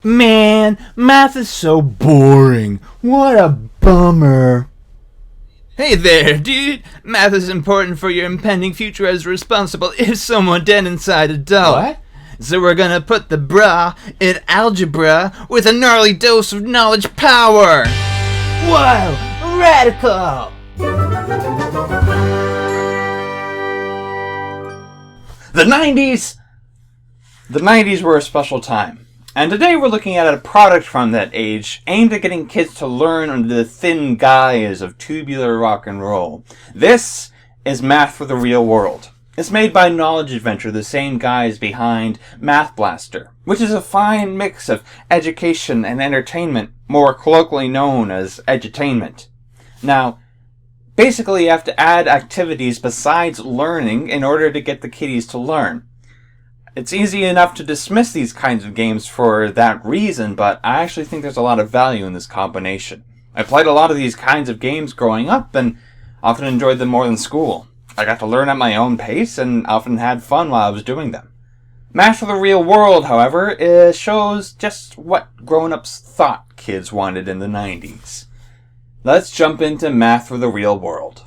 Man, math is so boring. What a bummer. Hey there, dude. Math is important for your impending future as responsible if someone dead inside a doll. What? So we're gonna put the bra in algebra with a gnarly dose of knowledge power. Whoa, radical! The 90s! The 90s were a special time. And today we're looking at a product from that age aimed at getting kids to learn under the thin guise of tubular rock and roll. This is Math for the Real World. It's made by Knowledge Adventure, the same guys behind Math Blaster, which is a fine mix of education and entertainment, more colloquially known as edutainment. Now, basically you have to add activities besides learning in order to get the kiddies to learn. It's easy enough to dismiss these kinds of games for that reason, but I actually think there's a lot of value in this combination. I played a lot of these kinds of games growing up and often enjoyed them more than school. I got to learn at my own pace and often had fun while I was doing them. Math for the Real World, however, shows just what grown-ups thought kids wanted in the 90s. Let's jump into Math for the Real World.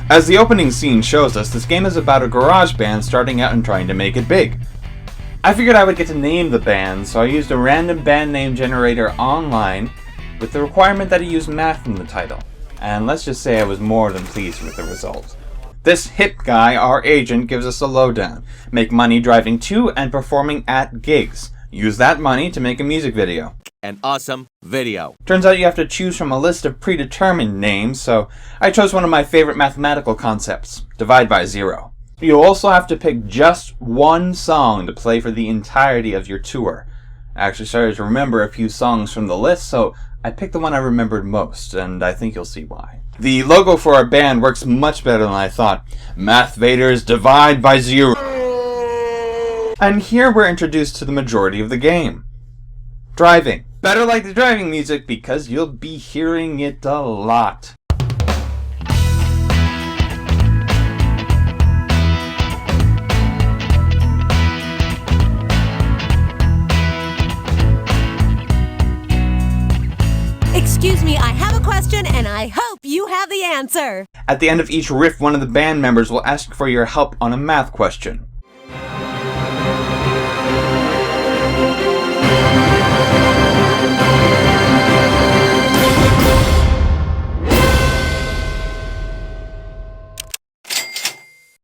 As the opening scene shows us, this game is about a garage band starting out and trying to make it big. I figured I would get to name the band, so I used a random band name generator online with the requirement that it use math in the title. And let's just say I was more than pleased with the result. This hip guy, our agent, gives us a lowdown. Make money driving to and performing at gigs. Use that money to make a music video. An awesome video. Turns out you have to choose from a list of predetermined names, so I chose one of my favorite mathematical concepts, divide by zero. You also have to pick just one song to play for the entirety of your tour. I actually started to remember a few songs from the list, so I picked the one I remembered most, and I think you'll see why. The logo for our band works much better than I thought. Math Vaders divide by zero. And here we're introduced to the majority of the game. Driving. Better like the driving music because you'll be hearing it a lot. Excuse me, I have a question and I hope you have the answer. At the end of each riff, one of the band members will ask for your help on a math question.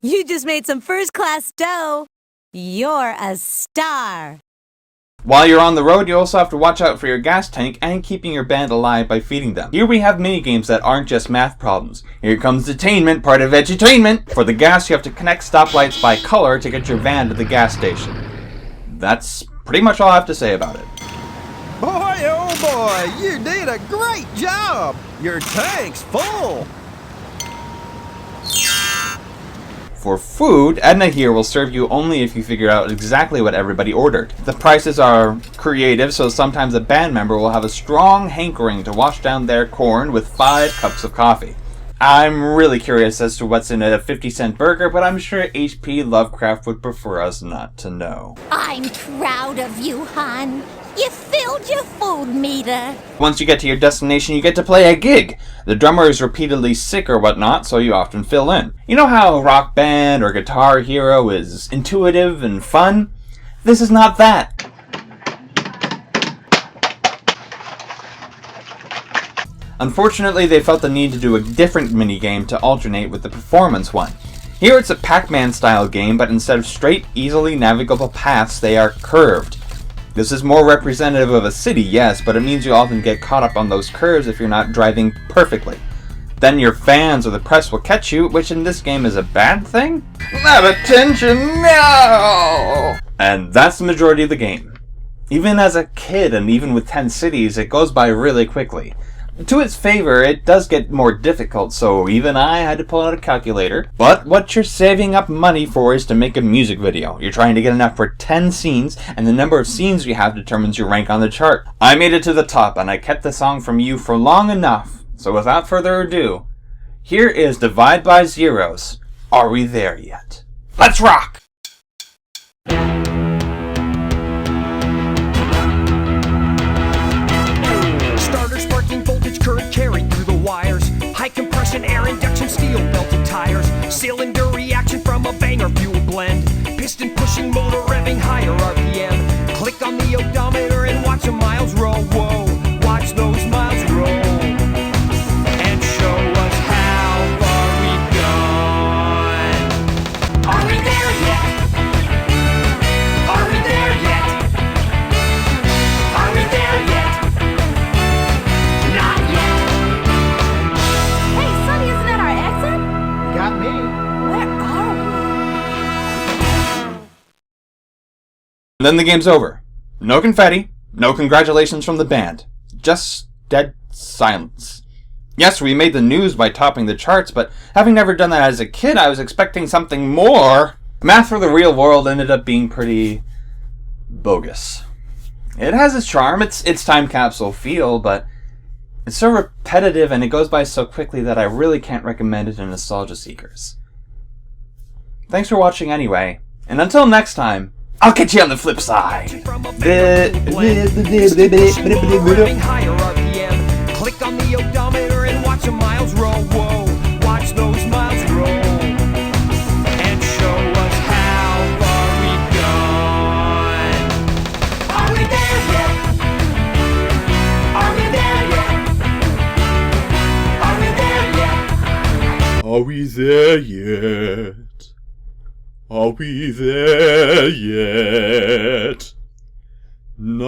You just made some first-class dough. You're a star. While you're on the road, you also have to watch out for your gas tank and keeping your band alive by feeding them. Here we have minigames that aren't just math problems. Here comes Edutainment, part of Edutainment. For the gas, you have to connect stoplights by color to get your van to the gas station. That's pretty much all I have to say about it. Boy, oh boy, you did a great job! Your tank's full! For food, Edna here will serve you only if you figure out exactly what everybody ordered. The prices are creative, so sometimes a band member will have a strong hankering to wash down their corn with 5 cups of coffee. I'm really curious as to what's in a 50-cent burger, but I'm sure H.P. Lovecraft would prefer us not to know. I'm proud of you, hon. You filled your food meter. Once you get to your destination, you get to play a gig. The drummer is repeatedly sick or whatnot, so you often fill in. You know how Rock Band or Guitar Hero is intuitive and fun? This is not that. Unfortunately, they felt the need to do a different minigame to alternate with the performance one. Here it's a Pac-Man style game, but instead of straight, easily navigable paths, they are curved. This is more representative of a city, yes, but it means you often get caught up on those curves if you're not driving perfectly. Then your fans or the press will catch you, which in this game is a bad thing? Not attention, no! And that's the majority of the game. Even as a kid and even with 10 cities, it goes by really quickly. To its favor, it does get more difficult, so even I had to pull out a calculator. But what you're saving up money for is to make a music video. You're trying to get enough for 10 scenes, and the number of scenes you have determines your rank on the chart. I made it to the top, and I kept the song from you for long enough. So without further ado, here is Divide by Zeros. Are we there yet? Let's rock! Piston pushing, motor revving, higher RPM. Click on the odometer and watch the miles roll. Whoa, watch those miles roll. And show us how far we've gone. Are we there yet? Are we there yet? Are we there yet? Not yet. Hey, Sonny, isn't that our exit? Got me. Where are we? And then the game's over. No confetti, no congratulations from the band. Just dead silence. Yes, we made the news by topping the charts, but having never done that as a kid, I was expecting something more. Math for the real world ended up being pretty bogus. It has its charm, its time capsule feel, but it's so repetitive and it goes by so quickly that I really can't recommend it to nostalgia seekers. Thanks for watching anyway, and until next time, I'll catch you on the flip side. Higher RPM. Click on the odometer and watch the miles roll. Whoa, watch those miles roll. And show us how far we've gone. Are we there yet? Are we there yet? Are we there yet? Are we there yet? Are we there yet? Not